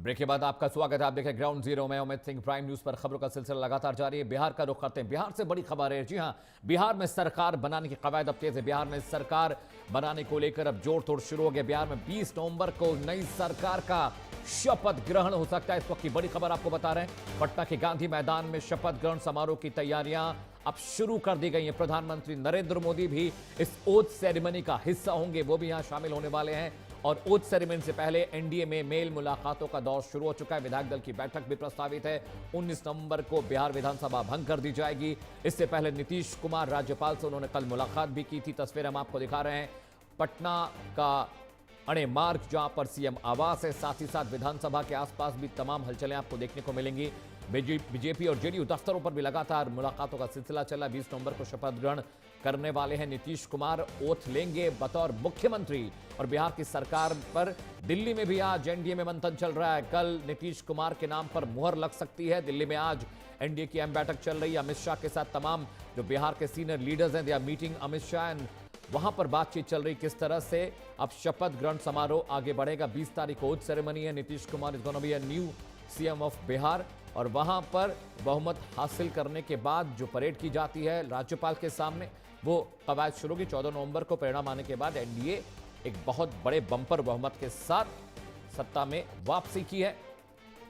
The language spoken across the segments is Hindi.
ब्रेक के बाद आपका स्वागत है। आप देखें ग्राउंड जीरो में अमित सिंह। प्राइम न्यूज पर खबरों का सिलसिला लगातार जारी है। बिहार का रुख करते हैं। बिहार से बड़ी खबर है। जी हां, बिहार में सरकार बनाने की कवायद अब तेज है। बिहार में सरकार बनाने को लेकर अब जोड़ तोड़ शुरू हो गया। बिहार में 20 नवंबर को नई सरकार का शपथ ग्रहण हो सकता है। इस वक्त की बड़ी खबर आपको बता रहे हैं। पटना के गांधी मैदान में शपथ ग्रहण समारोह की तैयारियां अब शुरू कर दी गई हैं। प्रधानमंत्री नरेंद्र मोदी भी इस ओथ सेरेमनी का हिस्सा होंगे। वो भी यहां शामिल होने वाले हैं। और ओथ सेरेमनी से पहले एनडीए में मेल मुलाकातों का दौर शुरू हो चुका है। विधायक दल की बैठक भी प्रस्तावित है। 19 नवंबर को बिहार विधानसभा भंग कर दी जाएगी। इससे पहले नीतीश कुमार राज्यपाल से उन्होंने कल मुलाकात भी की थी। तस्वीर हम आपको दिखा रहे हैं। पटना का अणे मार्ग जहां पर सीएम आवास है, साथ ही साथ विधानसभा के आसपास भी तमाम हलचलें आपको देखने को मिलेंगी। बीजेपी और जेडीयू दफ्तरों पर भी लगातार मुलाकातों का सिलसिला चला। 20 नवंबर को शपथ ग्रहण करने वाले हैं नीतीश कुमार। ओथ लेंगे बतौर मुख्यमंत्री। और बिहार की सरकार पर दिल्ली में भी आज एनडीए में मंथन चल रहा है। कल नीतीश कुमार के नाम पर मुहर लग सकती है। दिल्ली में आज एनडीए की अहम बैठक चल रही है। अमित शाह के साथ तमाम जो बिहार के सीनियर लीडर्स हैं, they are meeting Amit Shah and वहां पर बातचीत चल रही किस तरह से अब शपथ ग्रहण समारोह आगे बढ़ेगा। 20 तारीख को ओथ सेरेमनी है। Nitish Kumar is gonna be a new CM of Bihar. और वहां पर बहुमत हासिल करने के बाद जो परेड की जाती है राज्यपाल के सामने, वो कवायद शुरू होगी। 14 नवंबर को परिणाम आने के बाद एनडीए एक बहुत बड़े बंपर बहुमत के साथ सत्ता में वापसी की है।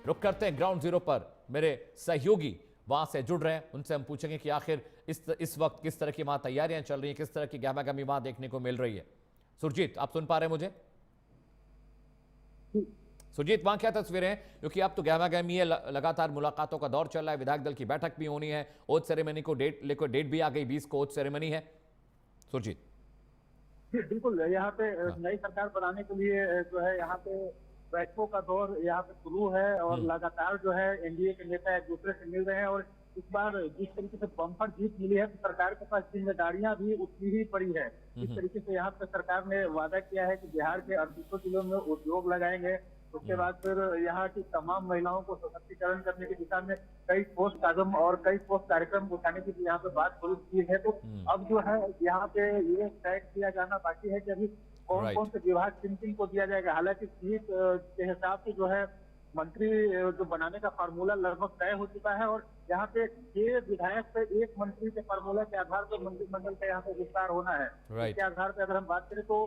रुक करते हैं ग्राउंड जीरो पर। मेरे सहयोगी वहां से जुड़ रहे हैं, उनसे हम पूछेंगे कि आखिर इस वक्त किस तरह की वहां तैयारियां चल रही हैं, किस तरह की गहमागहमी वहां देखने को मिल रही है। सुरजीत, आप सुन पा रहे हैं मुझे? सुरजीत, वहां क्या तस्वीरें हैं? क्योंकि अब तो गहमागहमी है, लगातार मुलाकातों का दौर चल रहा है। विधायक दल की बैठक भी होनी है। ओथ सेरेमनी को डेट भी आ गई। 20 को ओथ सेरेमनी है। सुरजीत जी बिल्कुल, यहाँ पे नई सरकार बनाने के लिए जो है यहाँ पे बैठकों का दौर यहाँ पे शुरू है और लगातार जो है एनडीए के नेता एक दूसरे से मिल रहे हैं। और इस बार जिस तरीके से बम्पर जीत मिली है तो सरकार के पास जिम्मेदारियां भी उतनी ही पड़ी है। इस तरीके से यहाँ पे सरकार ने वादा किया है कि बिहार के 38 जिलों में उद्योग लगाएंगे। उसके बाद फिर यहाँ की तमाम महिलाओं को सशक्तिकरण करने की दिशा में कई ठोस कदम और कई ठोस कार्यक्रम उठाने की यहाँ पे बात शुरू की है। तो अब जो है यहाँ पे ये तय किया जाना बाकी है कि अभी कौन कौन से विभाग किन किन को दिया जाएगा। हालांकि सीट के हिसाब से जो है मंत्री जो बनाने का फार्मूला लगभग तय हो चुका है। और यहाँ पे 6 विधायक से 1 मंत्री के फार्मूला के आधार पर मंत्रिमंडल का यहाँ पे विस्तार होना है। इसके आधार पर अगर हम बात करें तो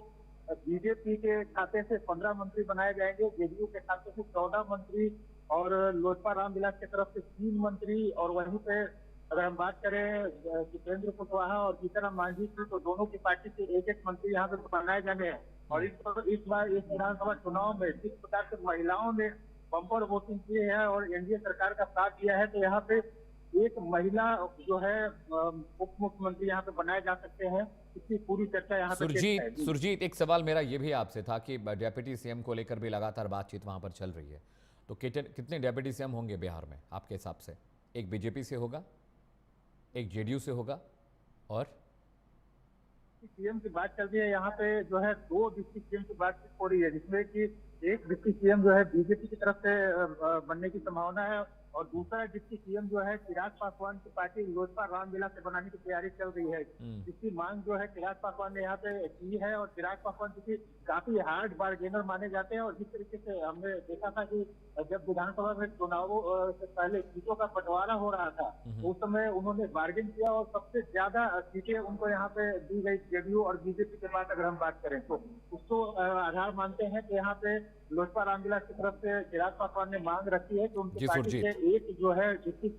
बीजेपी के खाते से 15 मंत्री बनाए जाएंगे, जेडीयू के खाते से 14 मंत्री और लोजपा रामविलास की तरफ से 3 मंत्री। और वहीं पे अगर हम बात करें जितेंद्र कुशवाहा और जीतनराम मांझी की, तो दोनों की पार्टी से 1-1 मंत्री यहाँ पे बनाए जाने हैं। और इस बार इस विधानसभा चुनाव में जिस प्रकार से महिलाओं ने बम्पर वोटिंग की है और एनडीए सरकार का साथ दिया है, तो यहाँ पे एक महिला जो है उप मुख्यमंत्री यहाँ पे बनाए जा सकते हैं। इसकी पूरी चर्चा यहाँ पे सुरजीत, एक सवाल मेरा ये भी आपसे था कि डेप्यूटी सीएम को लेकर भी लगातार बातचीत वहां पर चल रही है, तो कितने डेप्यूटी सीएम होंगे बिहार में आपके हिसाब से? एक बीजेपी से होगा, एक जेडीयू से होगा, और सीएम की बात चल रही है। यहाँ पे जो है 2 डिप्टी सीएम की बातचीत हो रही है, जिसमें कि एक डिप्टी सीएम जो है बीजेपी की तरफ से बनने की संभावना है और दूसरा डिप्टी सीएम जो है चिराग पासवान की पार्टी लोजपा रामविलास से बनाने की तैयारी चल रही है। जिसकी मांग जो है चिराग पासवान ने यहाँ पे की है। और चिराग पासवान क्योंकि काफी हार्ड बार्गेनर माने जाते हैं और जिस तरीके से हमने देखा था कि जब विधानसभा में चुनावों से पहले सीटों का बंटवारा हो रहा था, उस समय उन्होंने बार्गेन किया और सबसे ज्यादा सीटें उनको यहाँ पे दी गई जेडीयू और बीजेपी के बाद अगर हम बात करें तो उसको आधार मानते हैं कि यहाँ पे लोजपा रामविलास की तरफ से चिराग पासवान ने मांग रखी है कि उनकी पार्टी से एक जो है डिप्टी